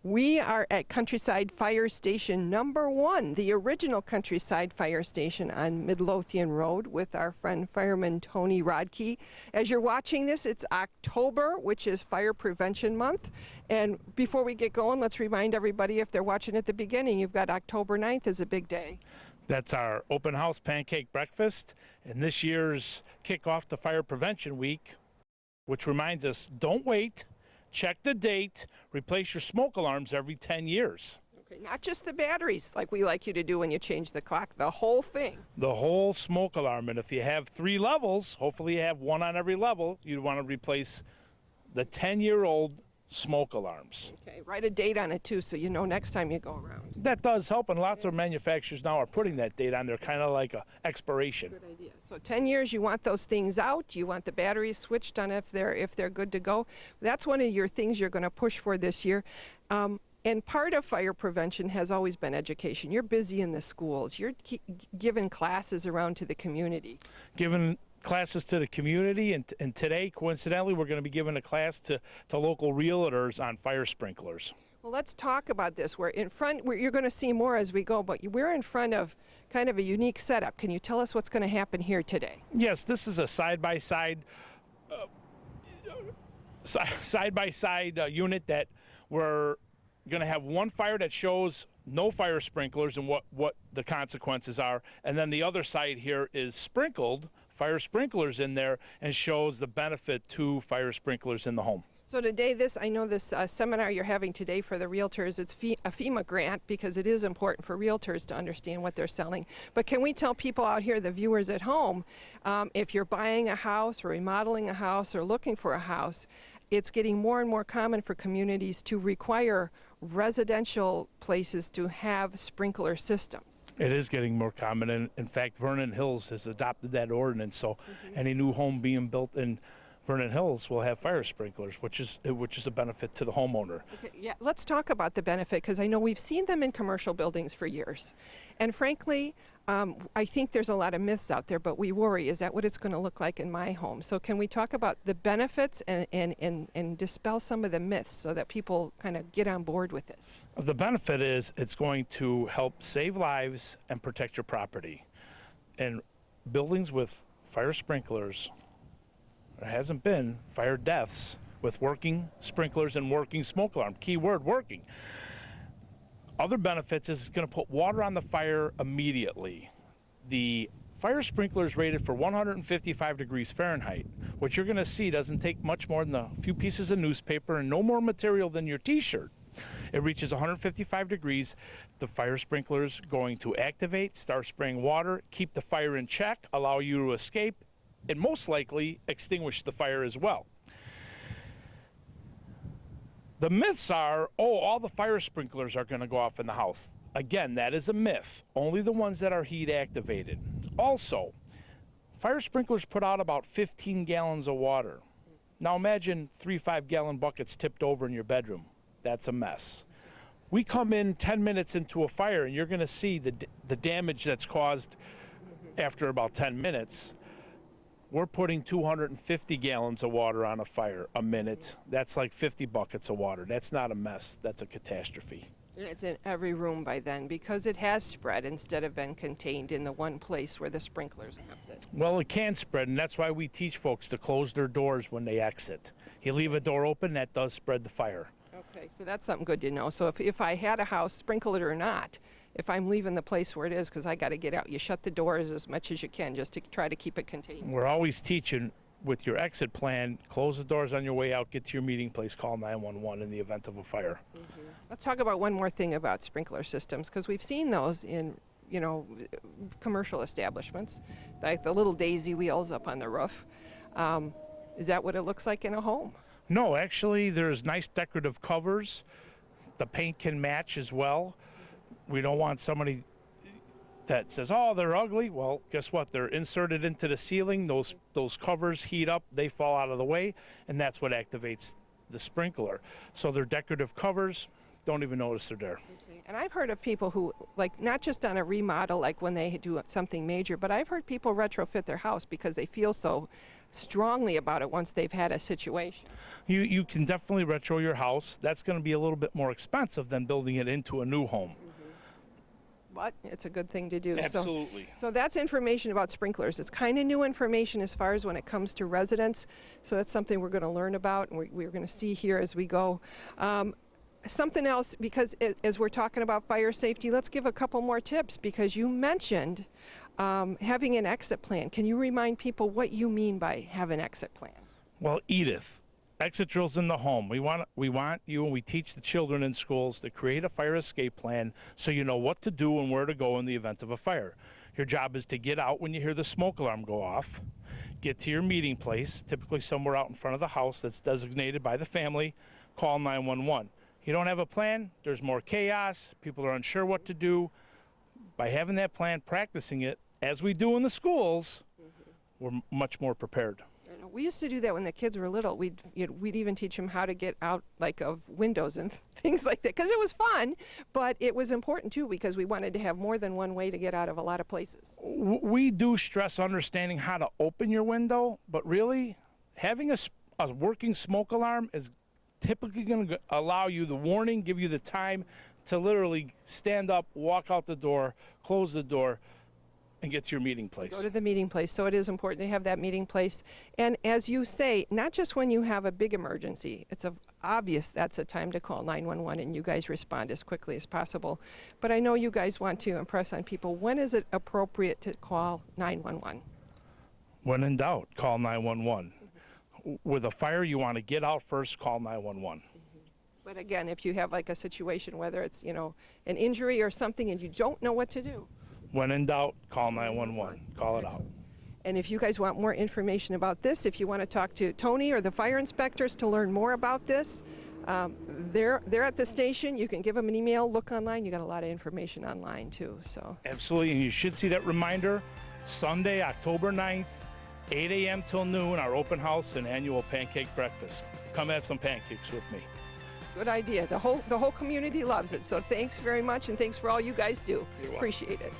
We are at Countryside Fire Station #1, the original Countryside Fire Station on Midlothian Road with our friend fireman Tony Rodkey. As you're watching this, it's October, which is Fire Prevention Month. And before we get going, let's remind everybody, if they're watching at the beginning, you've got October 9th is a big day. That's our open house pancake breakfast, and this year's kickoff to Fire Prevention Week, which reminds us, don't wait. Check the date, replace your smoke alarms every 10 years. Okay, not just the batteries like we like you to do when you change the clock, the whole thing. The whole smoke alarm, and if you have 3 levels, hopefully you have 1 on every level, you'd want to replace the 10-year-old smoke alarms. Okay, write a date on it too so you know next time you go around. That does help, and lots of manufacturers now are putting that date on there, kind of like a expiration. Good idea. So 10 years, you want those things out. You want the batteries switched on if they're good to go. That's one of your things you're going to push for this year. And part of fire prevention has always been education. You're busy in the schools. You're giving classes around to the community. Giving classes to the community, and today, coincidentally, we're going to be giving a class to local realtors on fire sprinklers. Well, let's talk about this. We're in front, you're going to see more as we go, but we're in front of kind of a unique setup. Can you tell us what's going to happen here today? Yes, this is a side-by-side unit that we're going to have one fire that shows no fire sprinklers and what the consequences are, and then the other side here is sprinkled, fire sprinklers in there, and shows the benefit to fire sprinklers in the home. So today, I know this seminar you're having today for the realtors, it's a FEMA grant because it is important for realtors to understand what they're selling. But can we tell people out here, the viewers at home, if you're buying a house or remodeling a house or looking for a house, it's getting more and more common for communities to require residential places to have sprinkler systems. It is getting more common, and in fact, Vernon Hills has adopted that ordinance, so any new home being built in Vernon Hills will have fire sprinklers, which is a benefit to the homeowner. Okay, yeah, let's talk about the benefit, because I know we've seen them in commercial buildings for years. And frankly, I think there's a lot of myths out there, but we worry, is that what it's going to look like in my home? So can we talk about the benefits and dispel some of the myths so that people kind of get on board with it? The benefit is it's going to help save lives and protect your property. And buildings with fire sprinklers, there hasn't been fire deaths with working sprinklers and working smoke alarm. Key word, working. Other benefits is it's going to put water on the fire immediately. The fire sprinkler is rated for 155 degrees Fahrenheit. What you're going to see doesn't take much more than a few pieces of newspaper and no more material than your t-shirt. It reaches 155 degrees. The fire sprinkler is going to activate, start spraying water, keep the fire in check, allow you to escape, and most likely extinguish the fire as well. The myths are, oh, all the fire sprinklers are going to go off in the house. Again, that is a myth. Only the ones that are heat activated. Also, fire sprinklers put out about 15 gallons of water. Now imagine 3 5-gallon buckets tipped over in your bedroom. That's a mess. We come in 10 minutes into a fire and you're going to see the damage that's caused after about 10 minutes. We're putting 250 gallons of water on a fire a minute. That's like 50 buckets of water. That's not a mess. That's a catastrophe. And it's in every room by then because it has spread instead of been contained in the one place where the sprinklers kept it. Well, it can spread, and that's why we teach folks to close their doors when they exit. You leave a door open, that does spread the fire. Okay, so that's something good to know. So if I had a house, sprinkle it or not, if I'm leaving the place where it is because I got to get out, you shut the doors as much as you can just to try to keep it contained. We're always teaching with your exit plan, close the doors on your way out, get to your meeting place, call 911 in the event of a fire. Let's talk about one more thing about sprinkler systems, because we've seen those in, commercial establishments, like the little daisy wheels up on the roof. Is that what it looks like in a home? No, actually, there's nice decorative covers. The paint can match as well. We don't want somebody that says, oh, they're ugly. Well, guess what? They're inserted into the ceiling. Those covers heat up, they fall out of the way, and that's what activates the sprinkler. So they're decorative covers. Don't even notice they're there. Okay. And I've heard of people who, like, not just on a remodel, like when they do something major, but I've heard people retrofit their house because they feel so strongly about it once they've had a situation. You can definitely retro your house. That's going to be a little bit more expensive than building it into a new home. But it's a good thing to do. Absolutely. So that's information about sprinklers. It's kind of new information as far as when it comes to residents. So that's something we're going to learn about, and we're going to see here as we go. Something else, because as we're talking about fire safety, let's give a couple more tips, because you mentioned having an exit plan. Can you remind people what you mean by have an exit plan? Well, Edith, exit drills in the home. We want you, and we teach the children in schools to create a fire escape plan so you know what to do and where to go in the event of a fire. Your job is to get out when you hear the smoke alarm go off, get to your meeting place, typically somewhere out in front of the house that's designated by the family, call 911. You don't have a plan, there's more chaos, people are unsure what to do. By having that plan, practicing it, as we do in the schools, we're much more prepared. We used to do that when the kids were little. We'd even teach them how to get out like of windows and things like that, because it was fun, but it was important too, because we wanted to have more than one way to get out of a lot of places. We do stress understanding how to open your window, but really having a working smoke alarm is typically going to allow you the warning, give you the time to literally stand up, walk out the door, close the door, and get to your meeting place. Go to the meeting place. So it is important to have that meeting place. And as you say, not just when you have a big emergency. It's obvious that's a time to call 911 and you guys respond as quickly as possible. But I know you guys want to impress on people, when is it appropriate to call 911? When in doubt, call 911. With a fire, you want to get out first, call 911. But again, if you have like a situation, whether it's, an injury or something and you don't know what to do. When in doubt, call 911. Call it out. And if you guys want more information about this, if you want to talk to Tony or the fire inspectors to learn more about this, they're at the station. You can give them an email, look online. You got a lot of information online too. So absolutely, and you should see that reminder Sunday, October 9th, 8 a.m. till noon, our open house and annual pancake breakfast. Come have some pancakes with me. Good idea. The whole community loves it. So thanks very much, and thanks for all you guys do. You're welcome. Appreciate it.